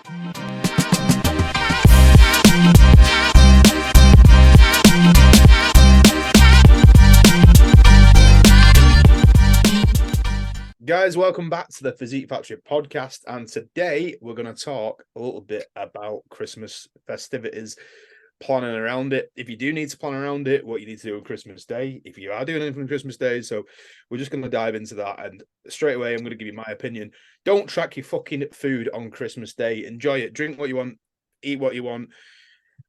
Guys, welcome back to the Physique Factory podcast, and today we're going to talk a little bit about Christmas festivities, planning around it. If you do need to plan around it, what you need to do on Christmas Day, if you are doing anything on Christmas Day. So we're just going to dive into that, and straight away I'm going to give you my opinion. Don't track your fucking food on Christmas Day. Enjoy it. Drink what you want, eat what you want.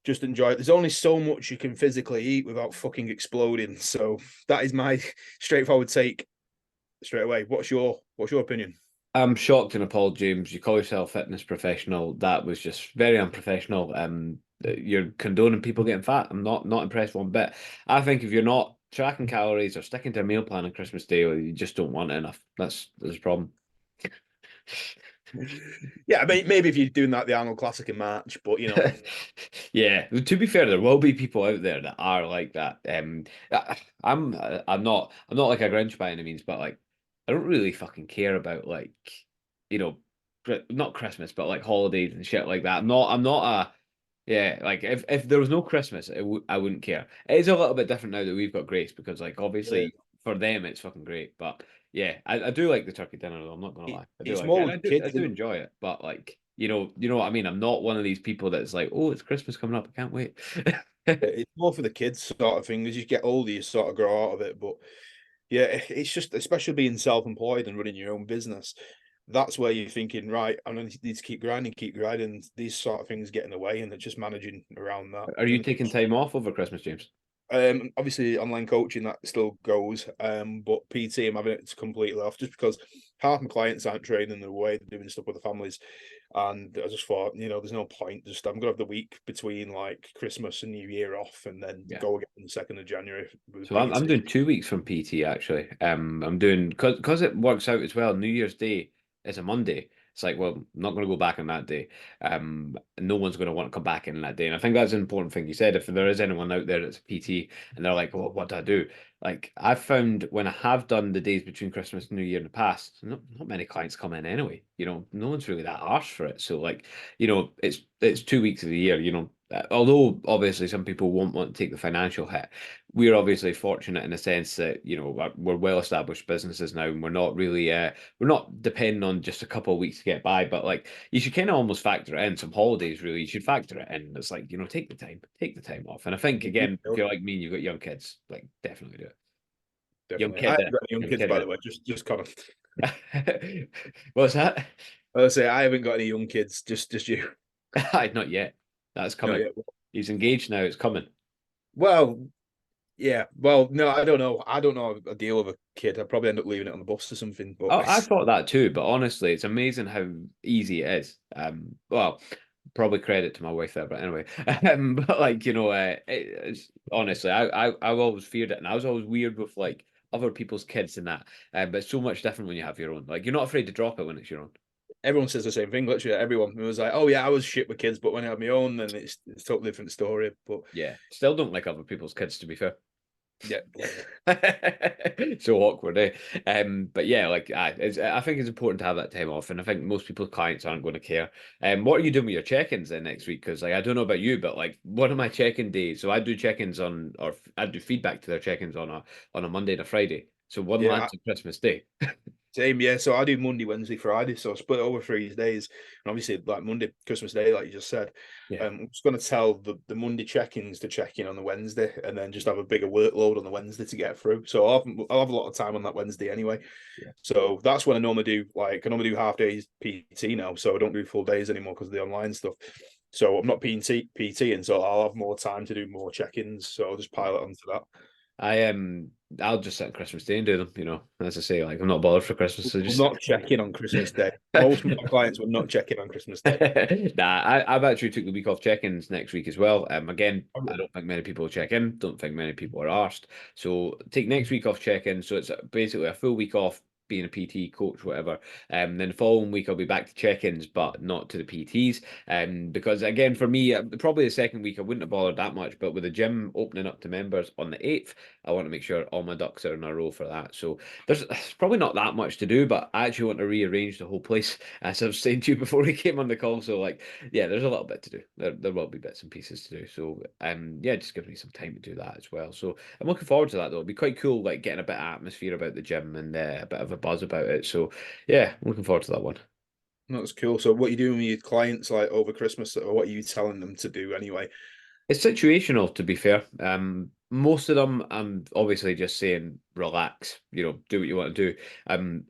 Just enjoy it. There's only so much you can physically eat without fucking exploding. So that is my straightforward take. Straight away, what's your opinion? I'm shocked and appalled, James. You call yourself a fitness professional. That was just very unprofessional. You're condoning people getting fat. I'm not impressed one bit. I think if you're not tracking calories or sticking to a meal plan on Christmas Day, you just don't want it enough. That's a problem. Yeah, I mean, maybe if you're doing that the Arnold Classic in March, but you know. Yeah, to be fair, there will be people out there that are like that. I'm not like a Grinch by any means, but like I don't really fucking care about like, you know, not Christmas, but like holidays and shit like that. I'm not a yeah, like if there was no Christmas, I wouldn't care. It is a little bit different now that we've got Grace because like obviously for them it's fucking great, but yeah, I do like the turkey dinner though. I'm not gonna lie, I do It's like more it. with And kids. I do enjoy it, but like you know what I mean. I'm not one of these people that's like, oh, it's Christmas coming up, I can't wait. It's more for the kids sort of thing. As you get older, you sort of grow out of it. But yeah, it's just, especially being self-employed and running your own business, that's where you're thinking, right, I need to keep grinding. These sort of things get in the way, and it's just managing around that. Are you taking time off over Christmas, James? Obviously online coaching that still goes, but PT I'm having it completely off just because half my clients aren't training the way they're doing stuff with the families, and I just thought, there's no point. Just I'm gonna have the week between like Christmas and New Year off, and then go again on the 2nd of January. So I'm doing 2 weeks from PT actually. I'm doing because it works out as well. New Year's Day is a Monday. It's like, well, I'm not going to go back on that day. No one's going to want to come back in that day. And I think that's an important thing you said. If there is anyone out there that's a PT and they're like, well, what do I do? Like I've found when I have done the days between Christmas and New Year in the past, not many clients come in anyway. No one's really that harsh for it. So like, it's 2 weeks of the year. Although obviously some people won't want to take the financial hit, we're obviously fortunate in a sense that we're well established businesses now, and we're not really we're not depending on just a couple of weeks to get by. But like you should kind of almost factor it in some holidays. Really, you should factor it in. It's like take the time off. And I think again, if you're like me and you've got young kids, like definitely do it. Definitely. I haven't got any young kids, by the way. Just kind of. What's that? I'll say I haven't got any young kids. Just you. Not yet. That's coming. He's engaged now. It's coming. Well, yeah. Well, no, I don't know. I don't know a deal with a kid. I'd probably end up leaving it on the bus or something. But I thought that too. But honestly, it's amazing how easy it is. Well, probably credit to my wife there, but anyway. But like it's, honestly, I've always feared it, and I was always weird with like other people's kids and that. But it's so much different when you have your own. Like you're not afraid to drop it when it's your own. Everyone says the same thing. Literally, everyone was like, "Oh yeah, I was shit with kids, but when I had my own, then it's a totally different story." But yeah, still don't like other people's kids, to be fair. Yeah, so awkward, eh? But yeah, like I think it's important to have that time off, and I think most people's clients aren't going to care. What are you doing with your check-ins then next week? Because like I don't know about you, but like one of my check-in days, so I do check-ins or I do feedback to their check-ins on a Monday and a Friday. So one lands on Christmas Day. Same, yeah. So I do Monday, Wednesday, Friday. So I split over 3 days. And obviously, like Monday, Christmas Day, like you just said. Yeah. I'm just going to tell the Monday check-ins to check in on the Wednesday, and then just have a bigger workload on the Wednesday to get through. So I'll have a lot of time on that Wednesday anyway. Yeah. So that's when I normally do. Like I normally do half days PT now, so I don't do full days anymore because of the online stuff. So I'm not PT, and so I'll have more time to do more check-ins. So I'll just pile it onto that. I'll just sit on Christmas Day and do them, as I say, like I'm not bothered for Christmas. So just not checking on Christmas Day. Most of my clients were not checking on Christmas Day. Nah, I've actually took the week off check-ins next week as well. Again, I don't think many people will check in. Don't think many people are asked. So take next week off check-in. So it's basically a full week off being a PT coach, whatever. Then the following week I'll be back to check-ins, but not to the PTs. Because again, for me, probably the second week I wouldn't have bothered that much, but with the gym opening up to members on the 8th, I want to make sure all my ducks are in a row for that. So there's probably not that much to do, but I actually want to rearrange the whole place, as I was saying to you before we came on the call. So like, yeah, there's a little bit to do. There will be bits and pieces to do. So yeah, just give me some time to do that as well. So I'm looking forward to that though. It'll be quite cool, like getting a bit of atmosphere about the gym and a bit of a buzz about it. So yeah, I'm looking forward to that one. That's cool. So what are you doing with your clients like over Christmas, or what are you telling them to do anyway? It's situational, to be fair. Most of them, I'm obviously just saying, relax, do what you want to do.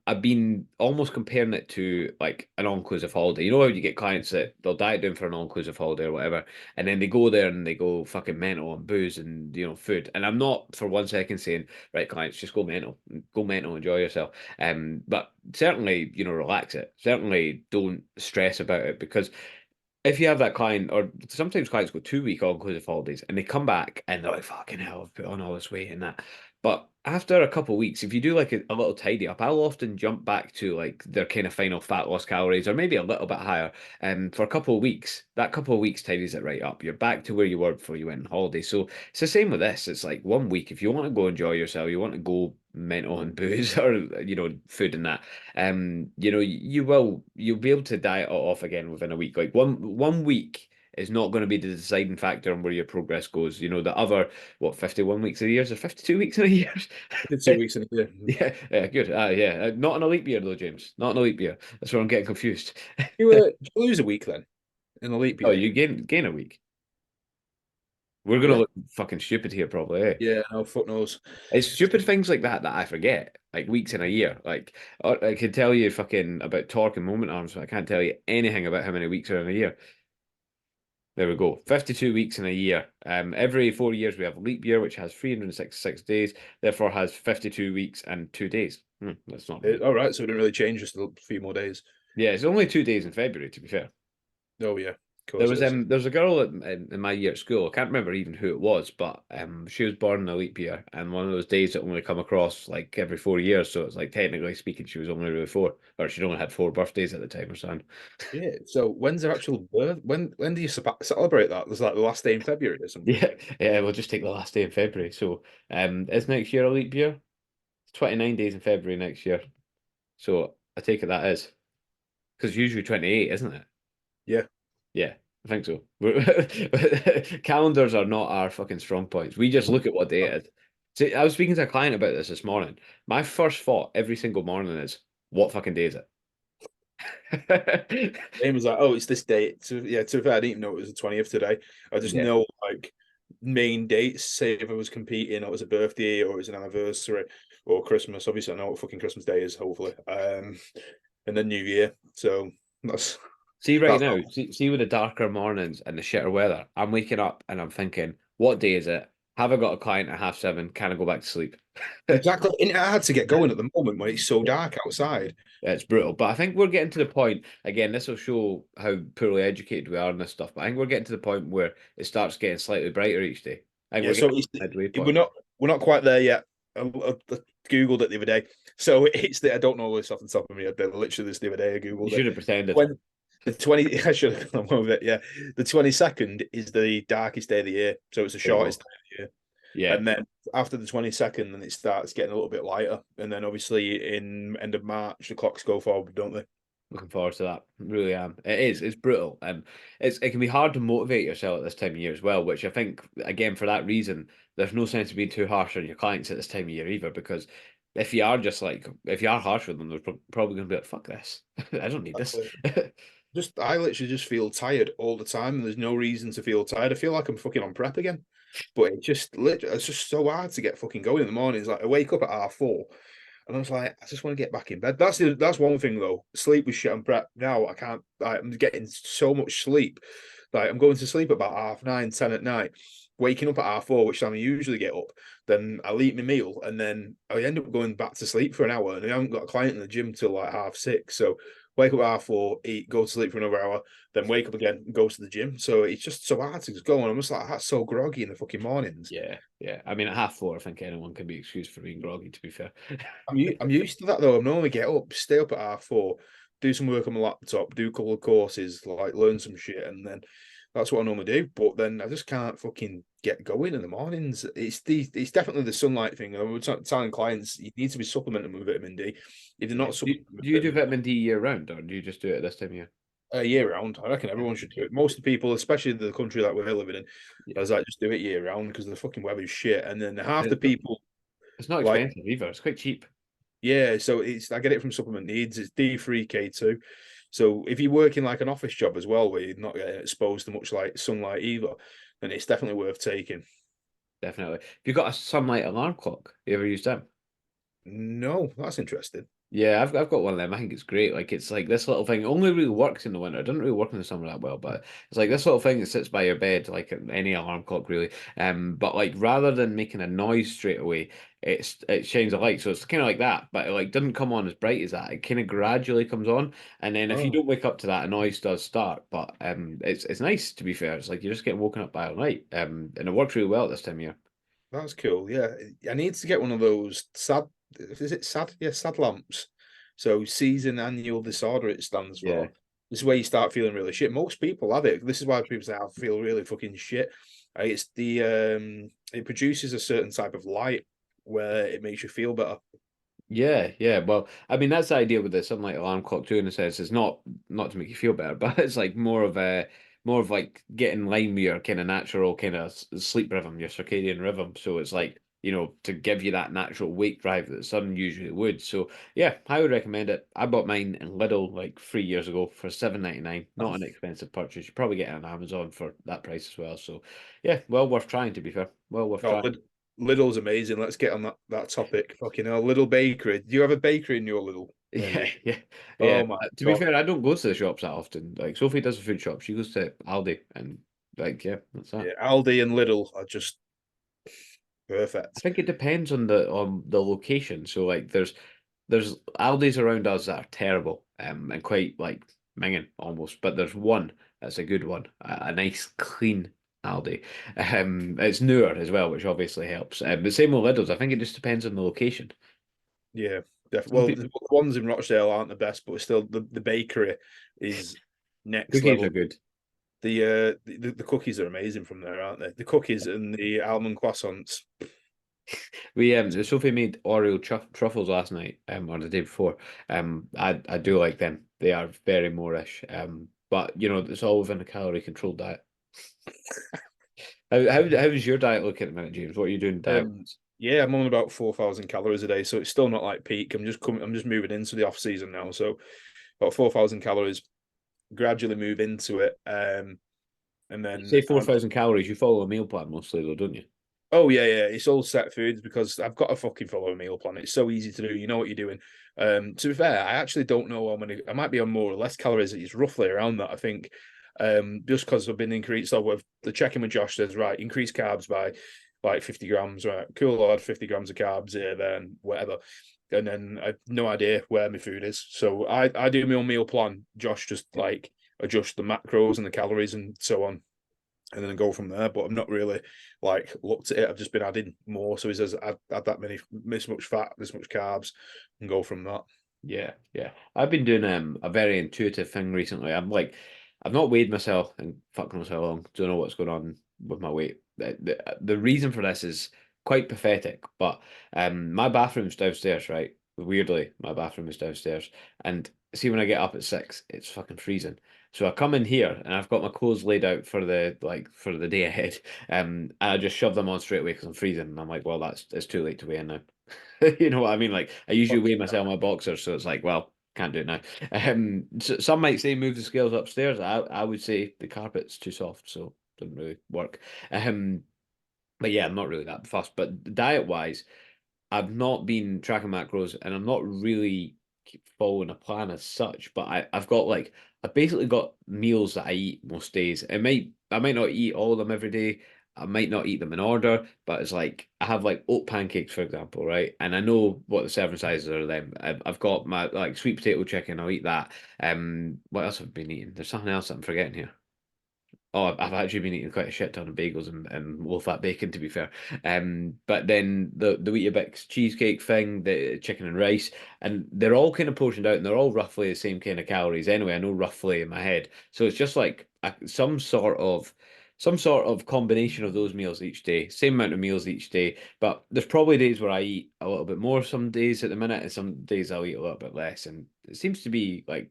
I've been almost comparing it to like an all-inclusive holiday. You know how you get clients that they'll diet down for an all-inclusive holiday or whatever, and then they go there and they go fucking mental on booze and food. And I'm not for 1 second saying, right, clients, just go mental, enjoy yourself. But certainly, relax it. Certainly, don't stress about it because if you have that client, or sometimes clients go 2 week all inclusive holidays and they come back and they're like, fucking hell, I've put on all this weight and that. But after a couple of weeks, if you do like a little tidy up, I'll often jump back to like their kind of final fat loss calories or maybe a little bit higher. And for a couple of weeks, that couple of weeks tidies it right up. You're back to where you were before you went on holiday. So it's the same with this. It's like 1 week. If you want to go enjoy yourself, you want to go mental on booze or food and that, you'll be able to diet it off again within a week. Like one week is not going to be the deciding factor on where your progress goes. The other 51 weeks a year or 52 weeks in a year. 2 weeks in a year. Yeah, good. Yeah, not in a leap year though, James. Not in a leap year. That's where I'm getting confused. You lose a week then in the leap Oh, year. you gain a week. We're gonna Yeah. look fucking stupid here, probably. Eh? Yeah, no, fuck knows. It's stupid things like that I forget, like weeks in a year. Like I can tell you fucking about torque and moment arms, but I can't tell you anything about how many weeks are in a year. There we go. 52 weeks in a year. Every 4 years we have a leap year, which has 366 days, therefore has 52 weeks and 2 days. That's not All right, so it didn't really change, just a few more days. Yeah, it's only 2 days in February, to be fair. Oh yeah, of There course was it is. there was a girl in my year at school. I can't remember even who it was, but she was born in a leap year, and one of those days that only come across like every 4 years. So it's like technically speaking, she was only really four, or she'd only had 4 birthdays at the time or something. Yeah. So when's her actual birth? When do you celebrate that? There's like the last day in February or something. Yeah, yeah. We'll just take the last day in February. So is next year a leap year? It's 29 days in February next year. So I take it that is because usually 28, isn't it? Yeah. Yeah, I think so. Calendars are not our fucking strong points. We just look at what day it is. See, I was speaking to a client about this morning. My first thought every single morning is, what fucking day is it? Aim was like, oh, it's this date. So yeah, to be fair, I didn't even know it was the 20th today. I just Yeah. know like main dates. Say if I was competing, or it was a birthday, or it was an anniversary, or Christmas. Obviously, I know what fucking Christmas Day is. Hopefully, and then New Year. So that's See right that's now, see with the darker mornings and the shitter weather, I'm waking up and I'm thinking, what day is it? Have I got a client at 7:30? Can I go back to sleep? exactly. And it had to get going at the moment when it's so dark outside. It's brutal. But I think we're getting to the point, again, this will show how poorly educated we are in this stuff. But I think we're getting to the point where it starts getting slightly brighter each day. I think Yeah. we're So getting it's, to the midway we're point. not we're not quite there yet. I googled it the other day. So it's I don't know this off the top of my head. Literally this the other day I You googled should it. have pretended. When the 20, I should have gone with it. Yeah, the 22nd is the darkest day of the year, so it's the There you go. shortest day of the year. Yeah, And then after the 22nd, then it starts getting a little bit lighter. And then obviously in end of March, the clocks go forward, don't they? looking forward to that. Really am. It is. It's brutal. It can be hard to motivate yourself at this time of year as well, which I think, again, for that reason, there's no sense of being too harsh on your clients at this time of year either, because if you are if you are harsh with them, they're probably going to be like, fuck this. I don't need this. I literally just feel tired all the time, and there's no reason to feel tired. I feel like I'm fucking on prep again, but it's just so hard to get fucking going in the mornings. Like I wake up at 4:30, and I was like, I just want to get back in bed. That's one thing though. Sleep was shit on prep. Now I can't. I'm getting so much sleep. Like I'm going to sleep about 9:30, 10 at night. Waking up at 4:30, which time I usually get up. Then I'll eat my meal, and then I end up going back to sleep for an hour, and I haven't got a client in the gym till like 6:30. So wake up at half 4, eat, go to sleep for another hour, then wake up again and go to the gym. So it's just so hard to just go. And I'm just like, that's so groggy in the fucking mornings. Yeah, yeah. I mean, at half 4, I think anyone can be excused for being groggy, to be fair. I'm used to that though. I normally get up, stay up at half 4, do some work on my laptop, do a couple of courses, like learn some shit, and then that's what I normally do. But then I just can't fucking get going in the mornings. It's definitely the sunlight thing. I was telling clients you need to be supplementing with vitamin D. If they're Yeah. not Do, supplementing with do you do vitamin D year round, or do you just do it at this time of year? year round, I reckon everyone should do it. Most of the people, especially the country that we're living in, Yeah. is like just do it year round because the fucking weather's shit. And then half And the people it's not like expensive either. It's quite cheap. yeah, so it's I get it from Supplement Needs. It's D3K2. So if you work in like an office job as well, where you're not getting exposed to much like sunlight either, then it's definitely worth taking. Definitely. Have you got a sunlight alarm clock? You ever used them? No, that's interesting. Yeah, I've got one of them. I think it's great. Like it's like this little thing. It only really works in the winter. It doesn't really work in the summer that well, but it's like this little thing that sits by your bed, like any alarm clock really. But like rather than making a noise straight away, it shines a light. So it's kind of like that, but it like doesn't come on as bright as that. It kind of gradually comes on, and then if you Oh, don't wake up to that, a noise does start. But it's nice to be fair. It's like you're just getting woken up by a light. And it works really well at this time of year. that's cool. Yeah, I need to get one of those sad. Is it sad? Yeah, sad lamps. So season annual disorder it stands Yeah. for. This is where you start feeling really shit. Most people have it. This is why people say I feel really fucking shit. It's the it produces a certain type of light where it makes you feel better. Yeah, yeah. Well, I mean, that's the idea with the sunlight alarm clock too, in a sense. It's not to make you feel better, but it's like more of like getting in line with your kind of natural kind of sleep rhythm, your circadian rhythm. So it's like, to give you that natural wake drive that the sun usually would. So yeah, I would recommend it. I bought mine in Lidl like 3 years ago for 7.99. Not an expensive purchase. You probably get it on Amazon for that price as well. So yeah, well worth trying to be fair. Well worth Oh, trying. Lidl's amazing. Let's get on that topic. Fucking hell, Little Bakery. Do you have a bakery in your Lidl near Yeah, you? yeah, yeah. Oh my To be God. fair, I don't go to the shops that often. Like Sophie does a food shop. She goes to Aldi and like, yeah, that's that. Yeah, Aldi and Lidl are just I perfect. think it depends on the location. So like there's Aldi's around us that are terrible, and quite like minging almost. But there's one that's a good one, a nice clean Aldi. It's newer as well, which obviously helps. But same with Lidl's. I think it just depends on the location. Yeah, definitely. Some Well, people, the ones in Rochdale aren't the best, but still, the bakery is next cookies are level. good. The cookies are amazing from there, aren't they? The cookies and the almond croissants. We Sophie made Oreo truffles last night, or the day before. I do like them. They are very Moorish. But it's all within a calorie controlled diet. How's your diet looking at the minute, James? What are you doing diet? Yeah, I'm on about 4,000 calories a day, so it's still not like peak. I'm just moving into the off season now, so about 4,000 calories. Gradually move into it, and You then say 4,000 calories. You follow a meal plan mostly, though, don't you? oh yeah, it's all set foods because I've got to fucking follow a meal plan. It's so easy to do. You know what you're doing. To be fair, I actually don't know how many. I might be on more or less calories. It's roughly around that, I think. Just because I've been increased. So with the checking with Josh says right, increase carbs by like 50 grams. Right, cool, Lord, 50 grams of carbs here, then whatever. And then I have no idea where my food is. So I do my own meal plan. Josh just like adjust the macros and the calories and so on and then go from there. But I'm not really like looked at it. I've just been adding more. So he says add that many, this much fat, this much carbs, and go from that. Yeah, yeah. I've been doing a very intuitive thing recently. I've not weighed myself in fuck knows how long. Don't know what's going on with my weight. The reason for this is quite pathetic, but my bathroom's downstairs, right? Weirdly, my bathroom is downstairs, and see when I get up at 6, it's fucking freezing. So I come in here and I've got my clothes laid out for the day ahead, and I just shove them on straight away because I'm freezing. And I'm like, well, it's too late to weigh in now. You know what I mean? Like I usually weigh myself in my boxers, so it's like, well, can't do it now. So some might say move the scales upstairs. I would say the carpet's too soft, so it doesn't really work. Um, but yeah, I'm not really that fussed. But diet wise, I've not been tracking macros, and I'm not really following a plan as such. But I've got like I've basically got meals that I eat most days. I might not eat all of them every day. I might not eat them in order, but it's like I have like oat pancakes, for example, right? And I know what the serving sizes are of them. I've got my like sweet potato chicken. I'll eat that. What else have I been eating? There's something else that I'm forgetting here. Oh, I've actually been eating quite a shit ton of bagels and low fat bacon, to be fair. But then the Weetabix cheesecake thing, the chicken and rice, and they're all kind of portioned out, and they're all roughly the same kind of calories anyway. I know roughly in my head, so it's just like some sort of combination of those meals each day, same amount of meals each day. But there's probably days where I eat a little bit more some days at the minute, and some days I'll eat a little bit less, and it seems to be like.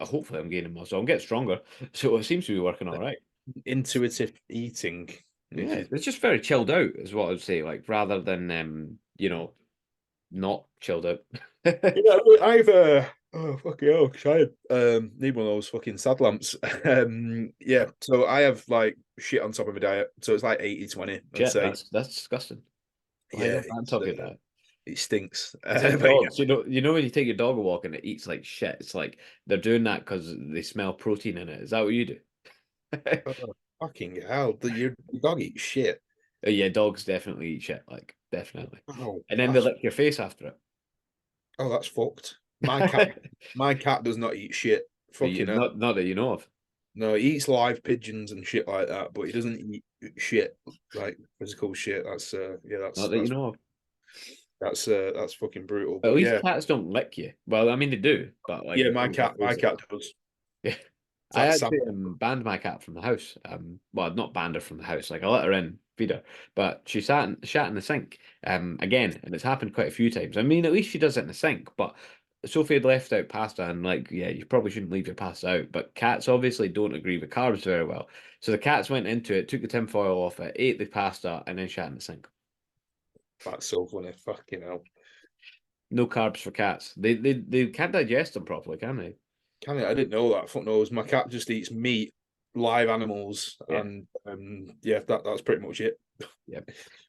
Hopefully, I'm gaining muscle. I'm getting stronger, so it seems to be working all right. Intuitive eating. If Yeah, you, it's just very chilled out, is what I'd say. Like rather than not chilled out. yeah, I've oh fucking hell, 'cause I need one of those fucking sad lamps. Yeah, so I have like shit on top of a diet, so it's like 80-20, I'd Shit, say. that's disgusting. Why Yeah, don't I talk about that? it stinks. It's like But dogs. You know when you take your dog a walk and it eats like shit. It's like they're doing that because they smell protein in it. Is that what you do? yeah, oh, fucking hell, your dog eats shit. Yeah, dogs definitely eat shit. Like definitely, Oh, and then they that's lick your face after that's fucked. it. My cat does not eat shit. Fucking hell. Not that you know of. No, he eats live pigeons and shit like that, but he doesn't eat shit like physical shit. That's yeah, Not that you know of. that's fucking brutal. But at But least yeah, cats don't lick you. Well, I mean they do, but like yeah, they don't lick your my face. cat does. Yeah. I That's Sam. actually banned my cat from the house. Well, not banned her from the house. Like I let her in, feed her, but she shat in the sink. Again, and it's happened quite a few times. I mean, at least she does it in the sink. But Sophie had left out pasta, and like, yeah, you probably shouldn't leave your pasta out. But cats obviously don't agree with carbs very well. So the cats went into it, took the tinfoil off it, ate the pasta, and then shat in the sink. That's so funny. Fucking hell. No carbs for cats. They can't digest them properly, can they? Can I didn't know that. Fuck knows. My cat just eats meat, live animals, Yeah, and yeah, that's pretty much it. yeah,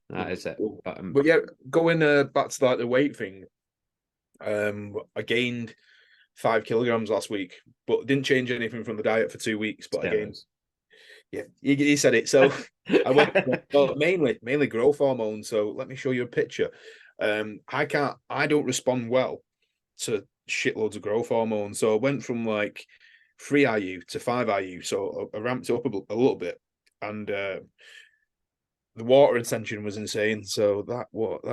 that is it. But But yeah, going back to like the weight thing. I gained 5 kilograms last week, but didn't change anything from the diet for 2 weeks. But I gained, steroids. yeah, he said it. So I went well, mainly growth hormone. So let me show you a picture. I don't respond well to shitloads of growth hormone. So I went from like 3 IU to 5 IU. So I ramped it up a little bit, and the water retention was insane. So that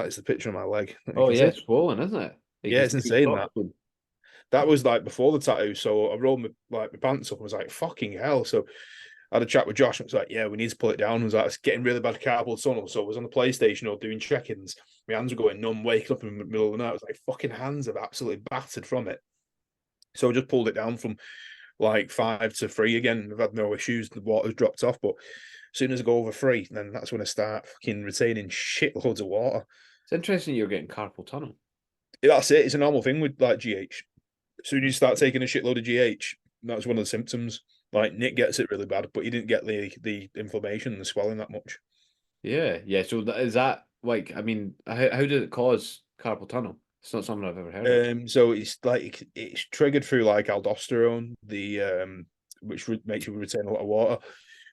is the picture of my leg. You Oh can yeah, see. it's swollen, isn't it? You Yeah, can it's see the insane top. that. That was like before the tattoo. So I rolled my pants up and was like, fucking hell. So I had a chat with Josh and was like, yeah, we need to pull it down. I was like, it's getting really bad carpal tunnel. So I was on the PlayStation or doing check-ins. My hands were going numb, waking up in the middle of the night. I was like, fucking hands have absolutely battered from it. So I just pulled it down from like 5 to 3 again. I've had no issues. The water's dropped off. But as soon as I go over 3, then that's when I start fucking retaining shitloads of water. It's interesting you're getting carpal tunnel. That's it. It's a normal thing with like GH. As soon as you start taking a shitload of GH, that's one of the symptoms. Like Nick gets it really bad, but he didn't get the inflammation and the swelling that much. Yeah, yeah. So is that like? I mean, how did it cause carpal tunnel? It's not something I've ever heard of. So it's like it's triggered through like aldosterone, the which makes you retain a lot of water,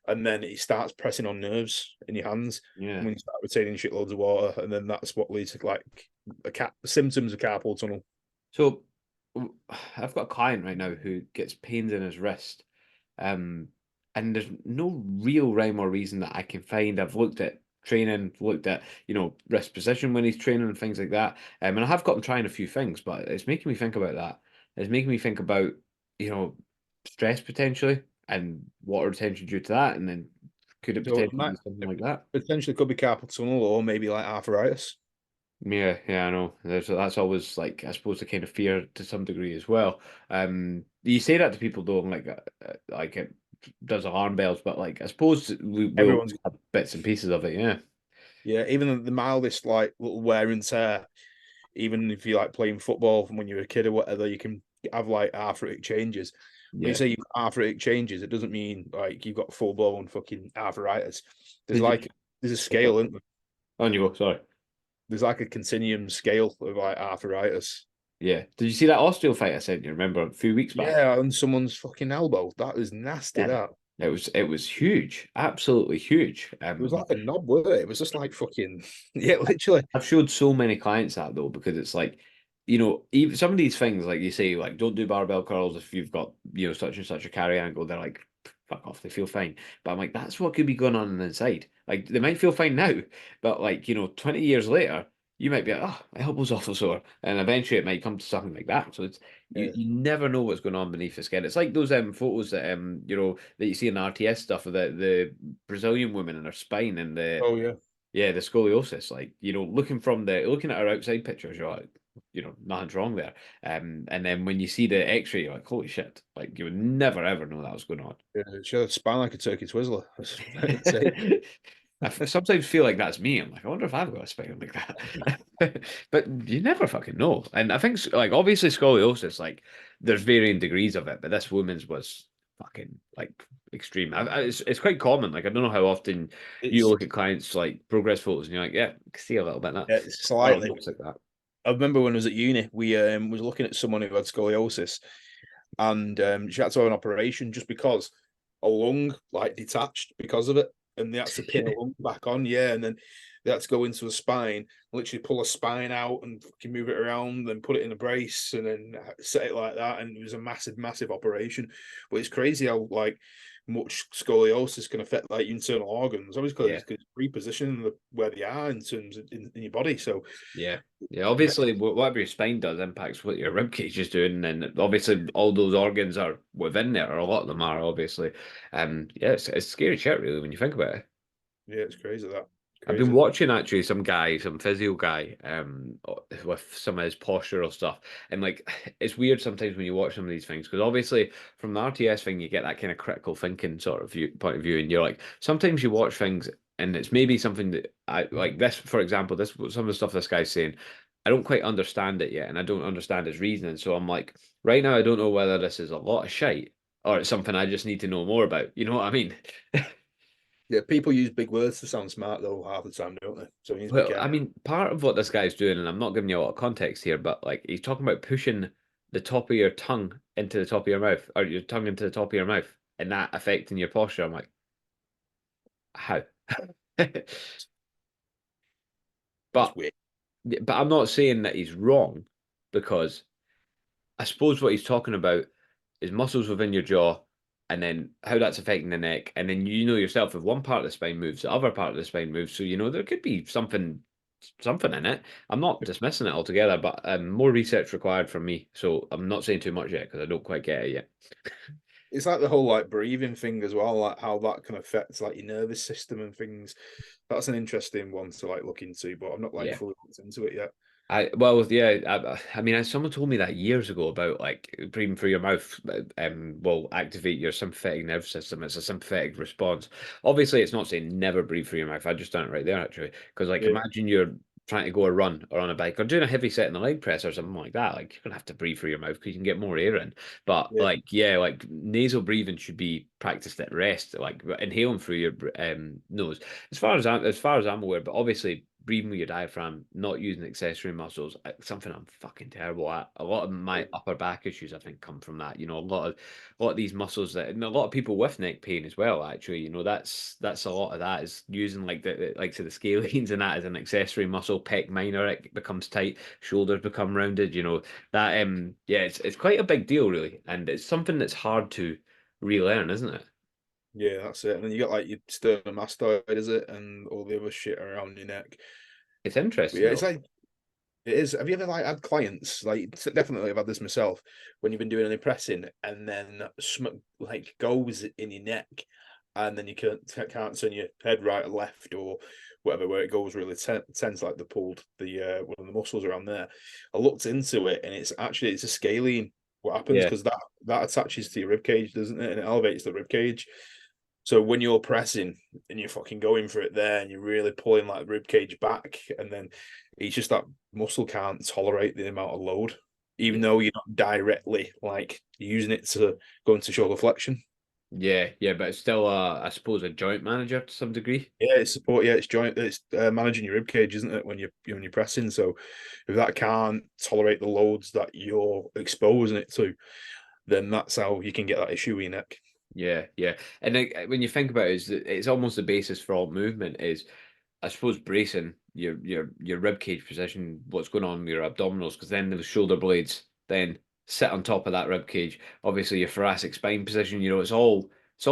and then it starts pressing on nerves in your hands. Yeah. And when you start retaining shitloads of water, and then that's what leads to like symptoms of carpal tunnel. So I've got a client right now who gets pains in his wrist, um, and there's no real rhyme or reason that I can find. I've looked at training, looked at wrist position when he's training and things like that, and I have got him trying a few things, but it's making me think about that. It's making me think about stress potentially and water retention due to that, and then could it So it potentially might be something like that? potentially could be carpal tunnel or maybe like arthritis. Yeah, yeah, I know. That's always like I suppose the kind of fear to some degree as well. You say that to people though, and like it does alarm bells, but like I suppose we will Everyone's have bits and pieces of it. Yeah, Yeah, even the mildest like little wear and tear, even if you like playing football from when you were a kid or whatever, you can have like arthritic changes. When you yeah. say you've got arthritic changes, it doesn't mean like you've got full blown fucking arthritis. There's Did you? like there's a scale, isn't there? On you go. Sorry. There's like a continuum scale of like arthritis. Yeah. Did you see that osteo fight I sent you? Remember a few weeks back? Yeah, on someone's fucking elbow. That was nasty. Dead. That. It was huge, absolutely huge. It was like a knob, wasn't it? It was just like fucking yeah, literally. I've showed so many clients that though, because it's like, even some of these things, like you say, like don't do barbell curls if you've got, such and such a carry angle. They're like, fuck off, they feel fine. But I'm like, that's what could be going on the inside. Like they might feel fine now, but like, 20 years later, you might be like, oh, my elbow's awful sore. And eventually it might come to something like that. So it's Yeah. you never know what's going on beneath the skin. It's like those photos that that you see in the RTS stuff of the Brazilian woman and her spine and the Oh yeah. yeah, the scoliosis, like, looking at our outside pictures, you're like, nothing's wrong there. And then when you see the X-ray, you're like, holy shit, like you would never ever know that was going on. Yeah, she had a spine like a turkey twizzler. That's it. Sometimes feel like that's me. I'm like, I wonder if I've got a spine like that. But you never fucking know. And I think, like, obviously scoliosis, like, there's varying degrees of it, but this woman's was fucking like extreme. It's quite common. Like, I don't know how often you It's look at clients like progress photos and you're like, yeah, I can see a little bit of that. yeah, it's Or it slightly. looks like that. I remember when I was at uni, we was looking at someone who had scoliosis, and she had to have an operation just because a lung like detached because of it, and they had to pin a lung back on. Yeah, and then they had to go into a spine, literally pull a spine out and fucking move it around, then put it in a brace, and then set it like that. And it was a massive, massive operation. But it's crazy how like much scoliosis can affect like internal organs. Obviously, Yeah. because repositioning where they are in terms of in your body. So Yeah. Yeah, obviously, whatever your spine does impacts what your rib cage is doing, and obviously all those organs are within there, or a lot of them are, obviously. Yeah, it's scary shit, really, when you think about it. yeah, it's crazy that I've been crazy. watching actually some physio guy, with some of his postural stuff, and like it's weird sometimes when you watch some of these things because obviously from the RTS thing you get that kind of critical thinking sort of point of view, and you're like sometimes you watch things and it's maybe something that I like this, for example, this some of the stuff this guy's saying, I don't quite understand it yet, and I don't understand his reasoning, so I'm like, right now I don't know whether this is a lot of shite or it's something I just need to know more about. You know what I mean? Yeah, people use big words to sound smart though half the time, don't they? So you need to be Well, I careful. mean, part of what this guy's doing, and I'm not giving you a lot of context here, but like he's talking about pushing the top of your tongue into the top of your mouth, or your tongue into the top of your mouth, and that affecting your posture. I'm like, how? It's But weird. but I'm not saying that he's wrong, because I suppose what he's talking about is muscles within your jaw, and then how that's affecting the neck, and then you know yourself if one part of the spine moves, the other part of the spine moves. So there could be something in it. I'm not dismissing it altogether, but more research required from me. So I'm not saying too much yet because I don't quite get it yet. It's like the whole like breathing thing as well, like how that can affect like your nervous system and things. That's an interesting one to like look into, but I'm not like Yeah. fully looked into it yet. Yeah, I mean, someone told me that years ago about like breathing through your mouth, will activate your sympathetic nervous system. It's a sympathetic response. Obviously, it's not saying never breathe through your mouth. I just done it right there actually, because like Yeah, imagine you're trying to go a run or on a bike or doing a heavy set in the leg press or something like that. Like you're gonna have to breathe through your mouth because you can get more air in. But yeah, like yeah, like nasal breathing should be practiced at rest, like inhaling through your nose. As far as I'm aware, but obviously breathing with your diaphragm, not using accessory muscles, something I'm fucking terrible at. A lot of my upper back issues, I think, come from that. A lot of these muscles that, and a lot of people with neck pain as well. Actually, that's a lot of that is using like the scalenes and that as an accessory muscle. Pec minor, it becomes tight, shoulders become rounded. That yeah, it's quite a big deal really, and it's something that's hard to relearn, isn't it? yeah. That's it. And then you got like your sternomastoid, is it, and all the other shit around your neck. It's But interesting yeah, it's though. like it is. Have you ever like had clients like definitely I've had this myself when you've been doing any pressing and then something like goes in your neck and then you can't turn your head right or left or whatever where it goes really tense like the pulled the one of the muscles around there. I looked into it and it's a scalene. What happens Yeah. because that attaches to your rib cage, doesn't it? And it elevates the rib cage. So when you're pressing and you're fucking going for it there and you're really pulling like the rib cage back, and then it's just that muscle can't tolerate the amount of load, even Yeah. though you're not directly like using it to go into shoulder flexion. Yeah, yeah, but it's still, I suppose, a joint manager to some degree. Yeah, it's support. Yeah, it's joint. It's managing your rib cage, isn't it? When you're pressing. So if that can't tolerate the loads that you're exposing it to, then that's how you can get that issue in your neck. Yeah, yeah. And when you think about it, it's almost the basis for all movement is, I suppose, bracing your rib cage position, what's going on with your abdominals, because then the shoulder blades then sit on top of that rib cage. Obviously, your thoracic spine position, it's all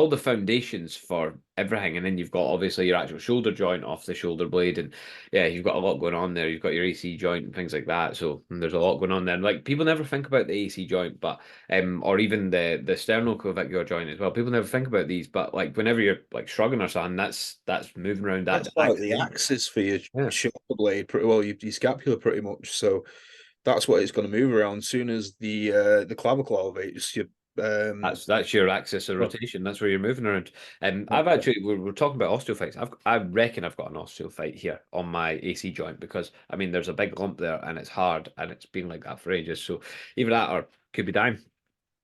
the foundations for everything, and then you've got obviously your actual shoulder joint off the shoulder blade, and yeah, you've got a lot going on there. You've got your AC joint and things like that. So there's a lot going on there. And like people never think about the AC joint, but or even the sternoclavicular joint as well. People never think about these, but like whenever you're like shrugging or something, that's moving around that That's like the axis. axis for your Yeah, shoulder blade, pretty well, your scapula, pretty much. So that's what it's going to move around. As soon as the clavicle elevates, you that's your axis of oh, rotation. That's where you're moving around. And yeah, I've actually we're talking about osteophytes. I reckon I've got an osteophyte here on my AC joint because I mean there's a big lump there and it's hard and it's been like that for ages. So either that or could be dying.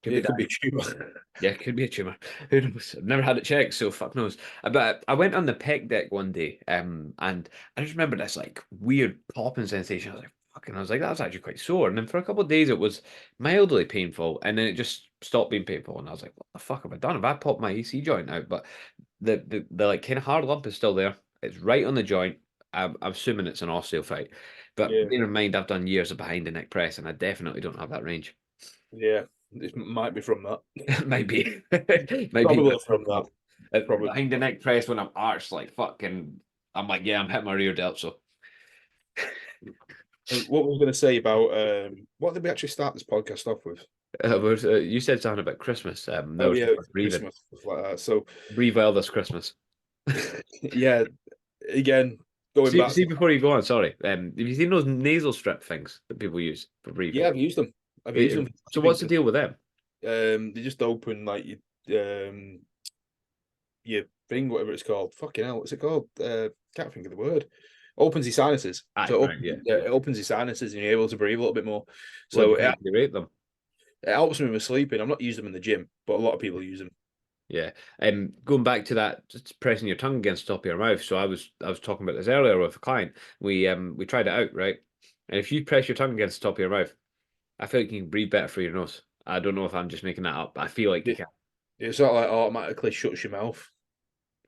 Could be it could dying. be tumor. Yeah, it could be a tumor. Who knows? I've never had it checked, so fuck knows. But I went on the pec deck one day, and I just remember this like weird popping sensation. I was like, fucking, I was like, that was actually quite sore. And then for a couple of days, it was mildly painful, and then it just stopped being painful. And I was like, what the fuck have I done? Have I popped my AC joint out? But the like kind of hard lump is still there. It's right on the joint. I'm assuming it's an osteophyte. But Yeah, bear in mind, I've done years of behind the neck press, and I definitely don't have that range. yeah, it might be from that. Might be, might be Probably from that. Probably. behind the neck press when I'm arched like fucking. I'm like, yeah, I'm hitting my rear delt. So And what was going to say about what did we actually start this podcast off with? you said something about Christmas. Oh No, it's yeah, about breathing. Christmas stuff like that. So Breathe well this Christmas. yeah, again going See, back see to before you go on. Sorry. Have you seen those nasal strip things that people use for breathing? yeah, I've used them. I've used them. So what's the deal with them? They just open like your thing, whatever it's called. Fucking hell, what's it called? Can't think of the word. Opens your sinuses. Ah, So right, yeah. yeah, it opens your sinuses and you're able to breathe a little bit more. What do So you think they rate them? it helps me with sleeping. I'm not using them in the gym, but a lot of people use them. Yeah. Going back to that, just pressing your tongue against the top of your mouth. So I was talking about this earlier with a client. We tried it out, right? And if you press your tongue against the top of your mouth, I feel like you can breathe better through your nose. I don't know if I'm just making that up, but I feel like you It, can. it's not like automatically shuts your mouth.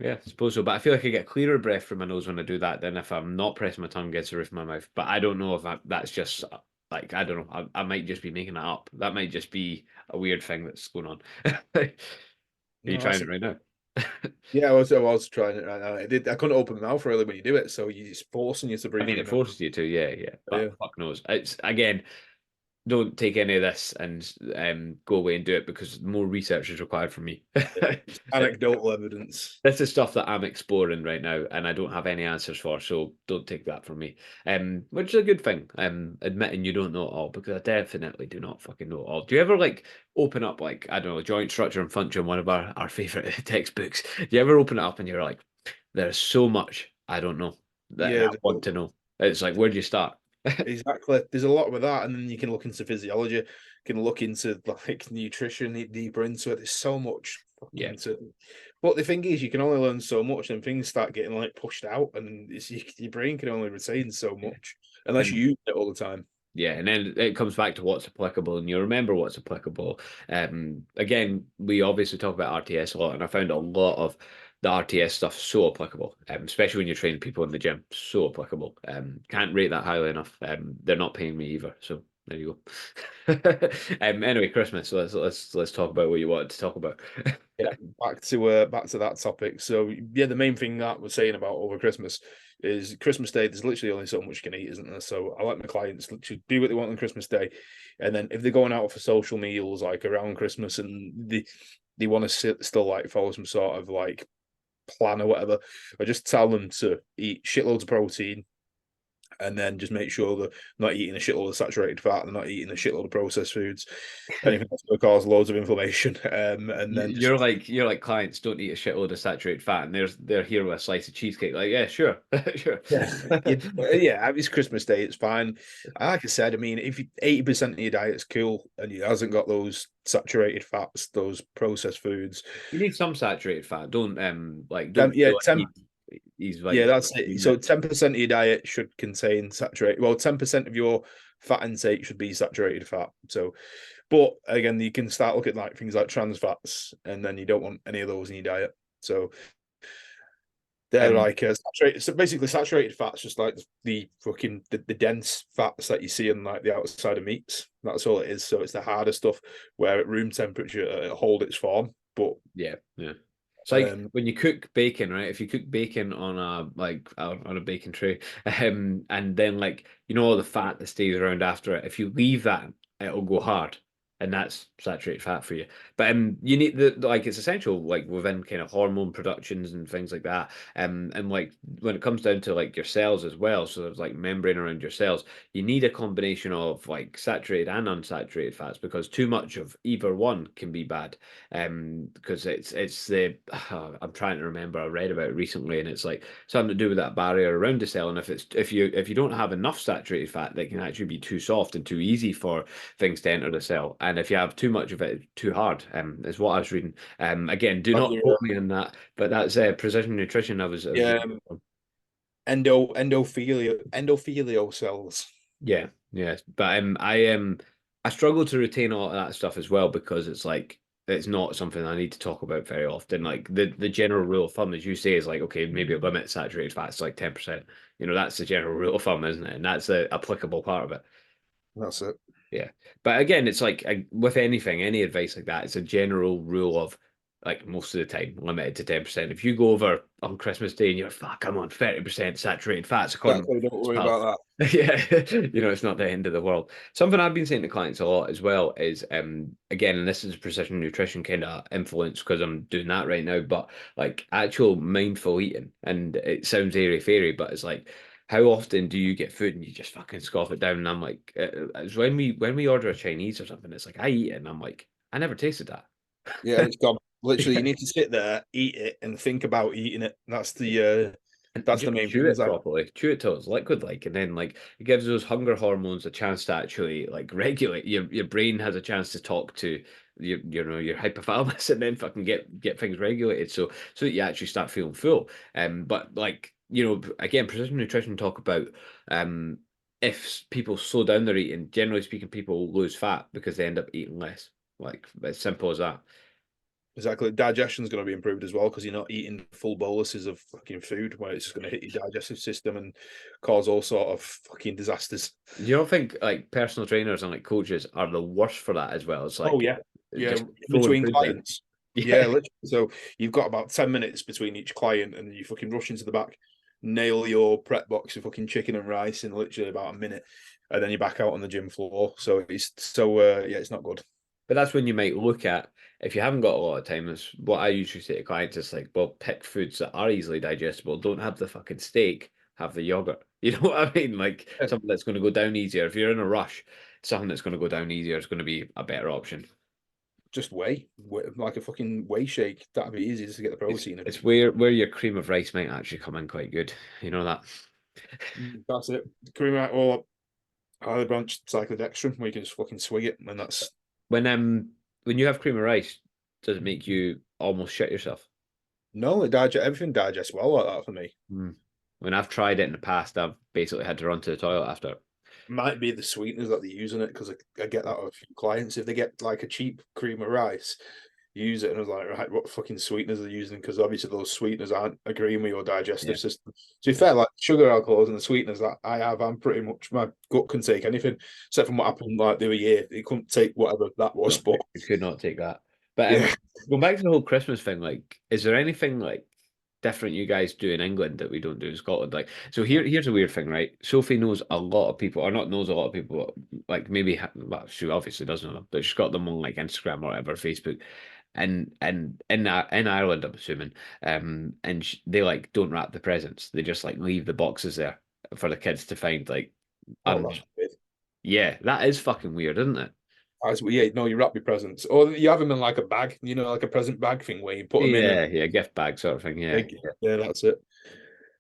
Yeah, I suppose so. But I feel like I get clearer breath from my nose when I do that than if I'm not pressing my tongue against the roof of my mouth. But I don't know if that's just like, I don't know. I might just be making that up. That might just be a weird thing that's going on. Are you No, trying it right now? yeah, I was trying it right now. I couldn't open my mouth really when you do it, so it's forcing you to I breathe mean, through it your nose. forces you to, yeah, yeah. Yeah. But fuck knows. It's again, don't take any of this and go away and do it because more research is required from me. It's anecdotal evidence. This is stuff that I'm exploring right now, and I don't have any answers for, so don't take that from me. Which is a good thing. Admitting you don't know it all, because I definitely do not fucking know it all. Do you ever like open up like I don't know joint structure and function, one of our favorite textbooks? Do you ever open it up and you're like, there's so much I don't know that I Yeah, want to know. It's like where do you start? exactly. There's a lot with that, and then you can look into physiology, you can look into like nutrition, deeper into it. There's so much Yeah. fucking to. But the thing is, you can only learn so much, and things start getting like pushed out, and your brain can only retain so much unless And you use it all the time. yeah, and then it comes back to what's applicable, and you remember what's applicable. Again, we obviously talk about RTS a lot, and I found a lot of the RTS stuff so applicable, especially when you're training people in the gym. So applicable. Can't rate that highly enough. They're not paying me either, so there you go. Anyway, Christmas. So let's talk about what you wanted to talk about. Yeah, back to that topic. So yeah, the main thing that we're saying about over Christmas is Christmas Day. There's literally only so much you can eat, isn't there? So I like my clients literally do what they want on Christmas Day, and then if they're going out for social meals like around Christmas and they want to still like follow some sort of like plan or whatever, I just tell them to eat shitloads of protein, and then just make sure they're not eating a shitload of saturated fat, they're not eating a shitload of processed foods, anything that's going to cause loads of inflammation. And then just You're like clients don't eat a shitload of saturated fat, and they're here with a slice of cheesecake. Like, yeah, sure, sure. yeah, yeah, it's Christmas Day, it's fine. Like I said, I mean, if 80% of your diet's cool and it hasn't got those saturated fats, those processed foods, You need some saturated fat. Don't like then don't yeah, feel like he's like yeah, that's it. So 10% of your diet should contain saturated. Well, 10% of your fat intake should be saturated fat. So But again, you can start looking at like things like trans fats, and then you don't want any of those in your diet. So they're Um, like saturated, so basically saturated fats, just like the fucking the dense fats that you see in like the outside of meats. That's all it is. So it's the harder stuff where at room temperature it hold its form. But yeah, yeah. It's like um, when you cook bacon, right? If you cook bacon on a bacon tray, and then like all the fat that stays around after it, if you leave that, it'll go hard, and that's saturated fat for you. But you need like it's essential like within kind of hormone productions and things like that. And like when it comes down to like your cells as well, so there's like membrane around your cells. You need a combination of like saturated and unsaturated fats because too much of either one can be bad. Because it's the I'm trying to remember, I read about it recently, and it's like something to do with that barrier around the cell. And if you don't have enough saturated fat, that can actually be too soft and too easy for things to enter the cell. And if you have too much of it, too hard. Is what I was reading. Again, do not quote me on that, but that's precision nutrition. I was yeah, reading. endothelial cells. Yeah, yeah. But I struggle to retain all of that stuff as well because it's like it's not something I need to talk about very often. Like the general rule of thumb, as you say, is like okay, maybe a limit saturated fats like 10%. That's the general rule of thumb, isn't it? And that's the applicable part of it. That's it. Yeah. But again, it's like with anything, any advice like that, it's a general rule of like most of the time limited to 10%. If you go over on Christmas Day and you're fuck, I'm on 30% saturated fats according Exactly. Don't to worry pal. about Yeah, it's not the end of the world. Something I've been saying to clients a lot as well is again, and this is precision nutrition kind of influence because I'm doing that right now, but like actual mindful eating. And it sounds airy fairy, but it's like how often do you get food and you just fucking scoff it down? And I'm like, it's when we order a Chinese or something, it's like I eat it and I'm like, I never tasted that. Yeah, it's gone. Literally, you Yeah. need to sit there, eat it, and think about eating it. And That's the just main chew thing. Is it like, properly, chew it till it's liquid like, and then like it gives those hunger hormones a chance to actually like regulate. Your brain has a chance to talk to your hypothalamus and then fucking get things regulated so that you actually start feeling full. But like again, precision nutrition talk about if people slow down their eating, generally speaking, people lose fat because they end up eating less. Like as simple as that. exactly, digestion's going to be improved as well because you're not eating full boluses of fucking food where it's just going to hit your digestive system and cause all sort of fucking disasters. You don't think like personal trainers and like coaches are the worst for that as well? It's Oh like yeah, yeah. just throwing Between food down. clients, yeah, Yeah. literally. So you've got about 10 minutes between each client, and you fucking rush into the back, nail your prep box of fucking chicken and rice in literally about a minute, and then you're back out on the gym floor. So yeah, it's not good. But that's when you might look at if you haven't got a lot of time, it's what I usually say to clients is like, well, pick foods that are easily digestible. Don't have the fucking steak, have the yogurt. You know what I mean? Like something that's going to go down easier. If you're in a rush, something that's going to go down easier is going to be a better option. Just like a fucking whey shake. That'd be easy just to get the It's protein in. it's where your cream of rice might actually come in quite good. You know that. That's it. Cream out or highly branched cyclodextrin, where you can just fucking swig it, and that's When you have cream of rice, does it make you almost shit yourself? no, everything digests well like that for me. Mm. When I've tried it in the past, I've basically had to run to the toilet after. Might be the sweeteners that they use in it because I get that with clients. If they get like a cheap cream of rice, use it, and I was like, right, what fucking sweeteners are they using? Because obviously those sweeteners aren't agreeing with your Yeah. digestive system. To be fair, like sugar alcohols and the sweeteners that I have, I'm pretty much my gut can take anything, except from what happened like the other year. It couldn't take whatever that was, No, but you could not take that. But yeah. going back to the whole Christmas thing, like, is there anything like different you guys do in England that we don't do in Scotland? Like, so here's a weird thing, right? Sophie knows a lot of people, or not knows a lot of people, like maybe well, she obviously doesn't know them, but she's got them on like Instagram or whatever, Facebook. And in Ireland, I'm assuming, and they like don't wrap the presents. They just like leave the boxes there for the kids to find. Like, Oh, and that's weird. yeah, that is fucking weird, isn't it? Yeah, no, you wrap your presents, or you have them in like a bag, like a present bag thing where you put them in and Yeah, yeah, gift bag sort of thing. Yeah, yeah. yeah, that's it.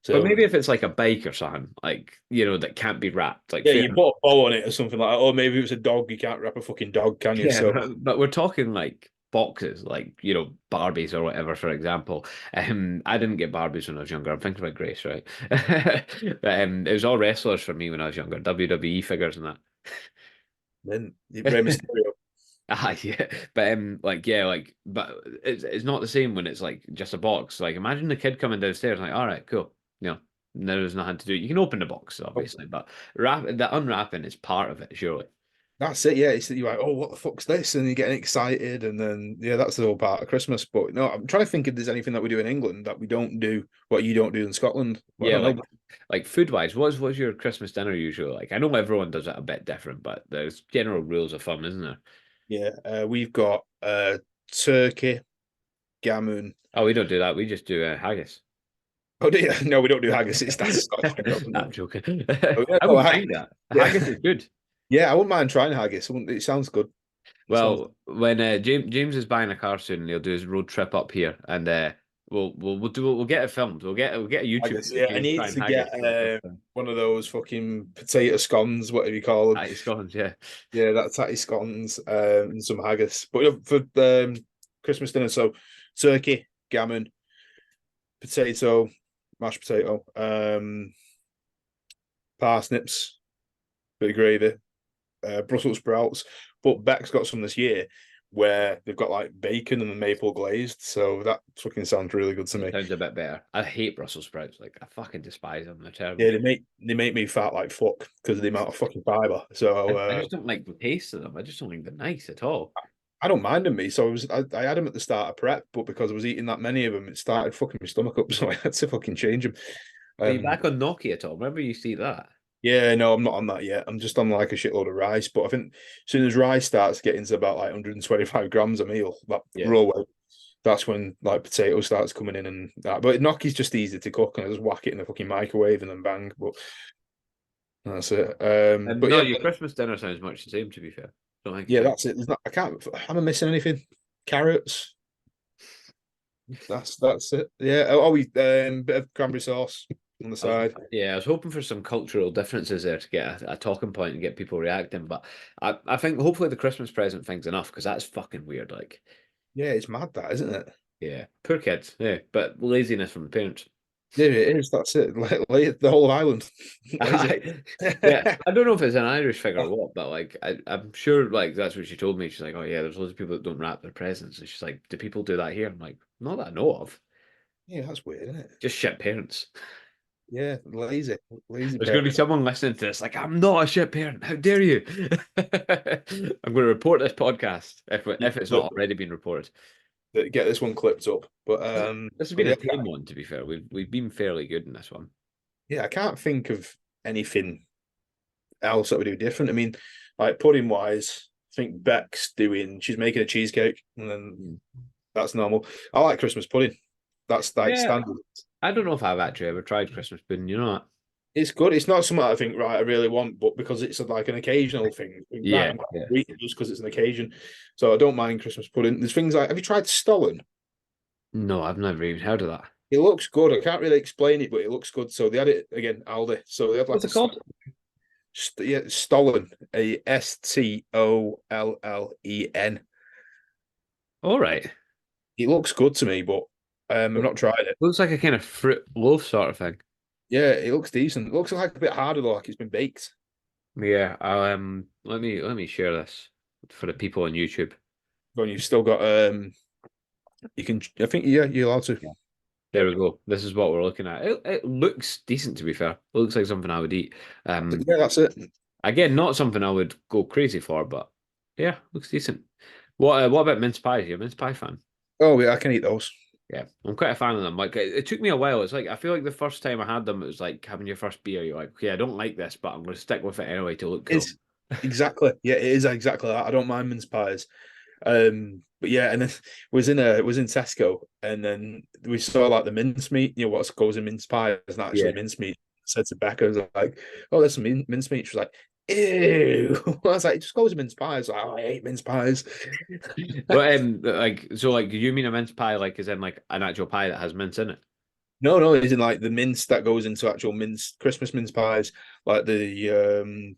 But So maybe if it's like a bike or something, like that can't be wrapped, like yeah, fair you enough. put a bow on it or something like that. Or maybe it's a dog. You can't wrap a fucking dog, can you? Yeah, So but we're talking like boxes, like Barbies or whatever, for example. I didn't get Barbies when I was younger. I'm thinking about Grace, right? But it was all wrestlers for me when I was younger, WWE figures and then Rey that. Mysterio. Ah, yeah, but like yeah, like but it's not the same when it's like just a box. Like imagine the kid coming downstairs, like, all right, cool, you know, there's nothing to do. You can open the box, obviously, but the unwrapping is part of it, surely. That's it, yeah. It's you're like, oh, what the fuck's this? And you're getting excited, and then yeah, that's the whole part of Christmas. But no, I'm trying to think if there's anything that we do in England that we don't do, what you don't do in Scotland. Well, I Yeah, don't know. like food wise, what's your Christmas dinner usually like? I know everyone does it a bit different, but there's general rules of thumb, isn't there? Yeah, we've got turkey, gammon. Oh, we don't do that. We just do haggis. Oh, do you? No, we don't do haggis. It's that's a Scottish thing. Nah, I'm joking. Oh, yeah, I no, wouldn't mind that. yeah, Haggis is good. yeah. I wouldn't mind trying haggis. It sounds good. It sounds. Well, when James is buying a car soon, he'll do his road trip up here, and we'll get it filmed. We'll get a YouTube Haggis. of Yeah, I James need trying to haggis get for the first time. one of those fucking potato scones, whatever you call them. That is Scotland, yeah. Yeah, that tatty scones and some haggis. But for Christmas dinner, so turkey, gammon, potato, mashed potato, parsnips, bit of gravy, Brussels sprouts. But Beck's got some this year where they've got like bacon and maple glazed. So that fucking sounds really good to me. Sounds a bit better. I hate Brussels sprouts. Like I fucking despise them. They're Yeah, terrible. they make me fat like fuck because of the amount of fucking fiber. So I just don't like the taste of them. I just don't think they're nice at all. I don't mind them, me. So I had them at the start of prep, but because I was eating that many of them, it started fucking my stomach up. So I had to fucking change them. Are you back on gnocchi at all? Remember you see that? Yeah, no, I'm not on that yet. I'm just on like a shitload of rice. But I think as soon as rice starts getting to about like 125 grams a meal, that Yeah. raw weight, that's when like potato starts coming in and that. But gnocchi's just easy to cook, and I just whack it in the fucking microwave and then bang. But that's it. But No, yeah, your Christmas dinner sounds much the same, to be fair. Don't think yeah, it's that's it. There's not. I can't. Am I missing anything? Carrots. That's it. Yeah. Oh, we bit of cranberry sauce on the side. yeah, I was hoping for some cultural differences there to get a talking point and get people reacting, but I think hopefully the Christmas present thing's enough because that's fucking weird. Like, Yeah, it's mad that, isn't it? yeah, poor kids. Yeah, but laziness from the parents. Yeah, it is. That's it. The whole of Ireland. Lazy. Yeah, I don't know if it's an Irish figure or what, but like I'm sure like that's what she told me. She's like, oh yeah, there's loads of people that don't wrap their presents, and she's like, do people do that here? I'm like, not that I know of. Yeah, that's weird, isn't it? Just shit parents. Yeah, lazy There's going to be parents. someone listening to this like, I'm not a shit parent. How dare you? I'm going to report this podcast if it's not already been reported. Get this one clipped up. But This has but been yeah, a tame one, to be fair. We've been fairly good in this one. yeah, I can't think of anything else that we do different. I mean, like pudding wise, I think Beck's doing. She's making a cheesecake, and then that's normal. I like Christmas pudding. That's like Yeah, standard. I don't know if I've actually ever tried Christmas pudding. You know what? It's good. It's not something I think right. I really want, but because it's like an occasional thing, right? Yeah, I'm quite yeah. sweet just because it's an occasion. So I don't mind Christmas pudding. There's things like, have you tried Stollen? No, I've never even heard of that. It looks good. I can't really explain it, but it looks good. So they had it again, Aldi. So they have like What's it called? Yeah, Stollen, Stollen. All right. It looks good to me, but I've not tried it. Looks like a kind of fruit loaf sort of thing. Yeah, it looks decent. It looks like a bit harder though, like it's been baked. Yeah, I'll let me share this for the people on YouTube. But you've still got you can I think yeah, you're allowed to. Yeah. There we go. This is what we're looking at. It looks decent, to be fair. It looks like something I would eat. Yeah, that's it. Again, not something I would go crazy for, but yeah, looks decent. What about mince pies? You're a mince pie fan? Oh yeah, I can eat those. Yeah, I'm quite a fan of them. Like it took me a while. It's like I feel like the first time I had them, it was like having your first beer. You're like, okay, I don't like this, but I'm going to stick with it anyway to look cool. It's exactly, yeah, it is exactly that. I don't mind mince pies. But yeah, and then was in Tesco, and then we saw like the mince meat, what goes in mince pie is not actually Yeah. mince meat. I said to Becca, I was like, oh, there's some mince meat. She was like, ew. I was like, it just goes in mince pies. Like, oh, I hate mince pies. But like, do you mean a mince pie like is in like an actual pie that has mince in it? No, it's in like the mince that goes into actual mince Christmas mince pies, like the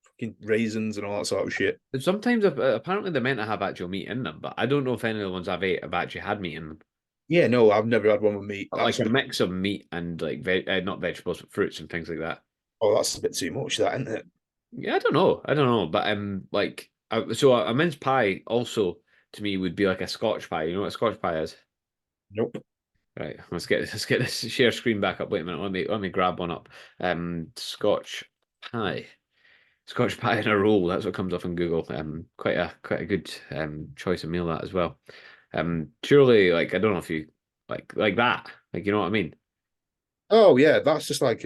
fucking raisins and all that sort of shit. Sometimes apparently they're meant to have actual meat in them, but I don't know if any of the ones I've ate have actually had meat in them. Yeah, no, I've never had one with meat. Like a mix of meat and like not vegetables, but fruits and things like that. Oh, that's a bit too much, that, isn't it? Yeah, I don't know, but like So a mince pie also to me would be like a Scotch pie. You know what a Scotch pie is? Nope. Right. Let's get this share screen back up. Wait a minute. Let me grab one up. Scotch pie. Scotch pie in a roll. That's what comes up on Google. Quite a good choice of meal that as well. Surely like I don't know if you like that. Like you know what I mean? Oh yeah, that's just like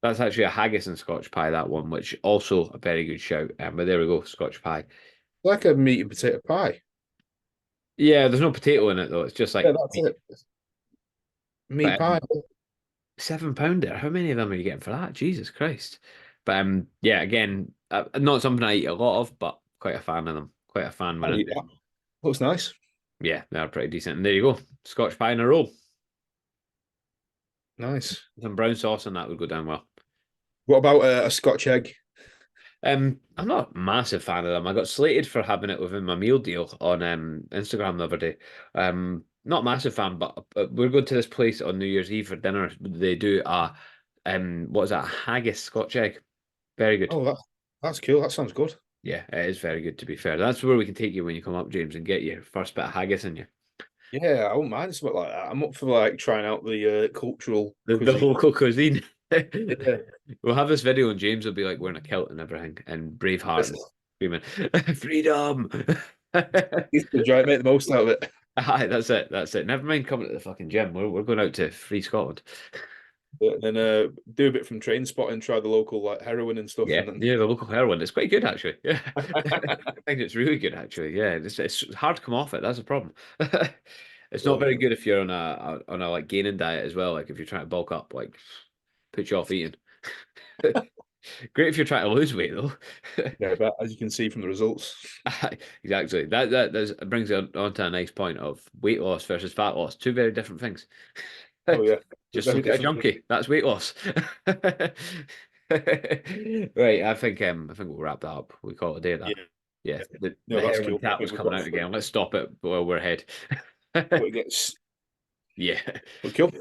That's actually a haggis and Scotch pie, that one, which also a very good shout. But there we go, Scotch pie. like a meat and potato pie. Yeah, there's no potato in it though. It's just Yeah, like that's meat. it. Meat But pie. £7. How many of them are you getting for that? Jesus Christ. But yeah, again, not something I eat a lot of, but quite a fan of them. Quite a fan when I'd I eat do. that. Looks nice. Yeah, they're pretty decent. And there you go, Scotch pie in a roll. Nice. Some brown sauce and that would go down well. What about a Scotch egg? I'm not a massive fan of them. I got slated for having it within my meal deal on Instagram the other day. Not a massive fan, but we're going to this place on New Year's Eve for dinner. They do a what is that? A haggis Scotch egg. Very good. Oh, that's cool. That sounds good. Yeah, it is very good to be fair. That's where we can take you when you come up, James, and get your first bit of haggis in you. Yeah, I wouldn't mind something like that. I'm up for like trying out the cultural The cuisine. local cuisine. Yeah. We'll have this video and James will be like wearing a kilt and everything and Braveheart and screaming, freedom. Try and make the most out of it. Aye, that's it. That's it. Never mind coming to the fucking gym. We're going out to free Scotland. And then do a bit from train spotting, try the local like heroin and stuff, Yeah, and then yeah, the local heroin. It's quite good actually. Yeah, I think it's really good actually. Yeah, it's hard to come off it. That's a problem. It's not very yeah, good if you're on a like gaining diet as well. Like if you're trying to bulk up, like put you off eating. Great if you're trying to lose weight though. yeah. But as you can see from the results, Exactly. That brings it on to a nice point of weight loss versus fat loss. Two very different things. oh yeah, Just very look at a different. junkie. That's weight loss. Right. I think we'll wrap that up. We call it a day of that. Yeah, Yeah. yeah. The No, that's heroin cool. I tap think was we've coming got out again. Let's stop it while we're ahead. what it gets. Yeah. But cool.